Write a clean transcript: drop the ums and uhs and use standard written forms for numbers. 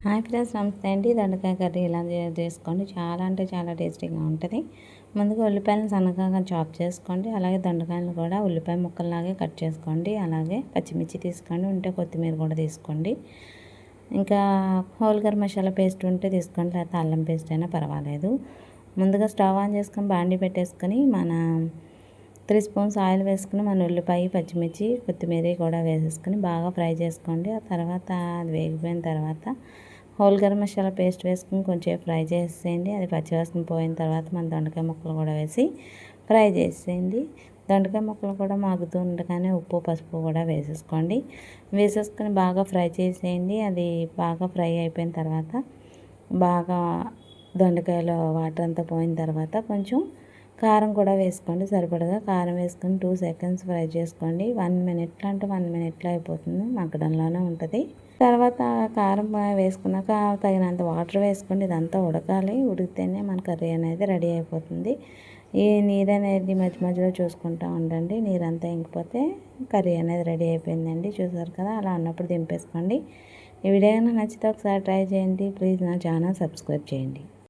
Hi friends, నమస్తే అండి. దొండకాయ కర్రీ ఇలా చేసుకోండి. చాలా అంటే చాలా టేస్టీగా ఉంటుంది. ముందుగా ఉల్లిపాయలను సన్నగా చాప్ చేసుకోండి. అలాగే దొండకాయలను కూడా ఉల్లిపాయ ముక్కల్లాగే కట్ చేసుకోండి. అలాగే పచ్చిమిర్చి తీసుకోండి, ఉంటే కొత్తిమీర కూడా తీసుకోండి. ఇంకా హోల్ గరం మసాలా పేస్ట్ ఉంటే తీసుకోండి, లేకపోతే అల్లం పేస్ట్ అయినా పర్వాలేదు. ముందుగా స్టవ్ ఆన్ చేసుకొని బాండీ పెట్టేసుకొని 3 స్పూన్స్ ఆయిల్ వేసుకుని మన ఉల్లిపాయ, పచ్చిమిర్చి, కొత్తిమీర కూడా వేసేసుకొని బాగా ఫ్రై చేసుకోండి. ఆ తర్వాత అది వేగిపోయిన తర్వాత హోల్ గరం మసాలా పేస్ట్ వేసుకుని కొంచెం ఫ్రై చేసేయండి. అది పచ్చివాసన పోయిన తర్వాత మన దొండకాయ ముక్కలు కూడా వేసి ఫ్రై చేసేయండి. దొండకాయ ముక్కలు కూడా మాగుతూ ఉండగానే ఉప్పు, పసుపు కూడా వేసేసుకోండి. వేసేసుకొని బాగా ఫ్రై చేసేయండి. అది బాగా ఫ్రై అయిపోయిన తర్వాత బాగా దొండకాయలో వాటర్ అంతా పోయిన తర్వాత కొంచెం కారం కూడా వేసుకోండి. సరిపడగా కారం వేసుకొని 2 సెకండ్స్ ఫ్రై చేసుకోండి. 1 మినిట్లో అంటే 1 మినిట్లో అయిపోతుంది, మగ్గడంలోనే ఉంటుంది. తర్వాత కారం వేసుకున్నాక తగినంత వాటర్ వేసుకోండి. ఇదంతా ఉడకాలి. ఉడికితేనే మన కర్రీ అనేది రెడీ అయిపోతుంది. ఈ నీరు అనేది మధ్య మధ్యలో చూసుకుంటూ ఉండండి. నీరంతా ఇంకిపోతే కర్రీ అనేది రెడీ అయిపోయిందండి. చూసారు కదా, అలా ఉన్నప్పుడు దింపేసుకోండి. ఈ వీడియో నచ్చితే ఒకసారి ట్రై చేయండి. ప్లీజ్ నా ఛానల్ సబ్స్క్రైబ్ చేయండి.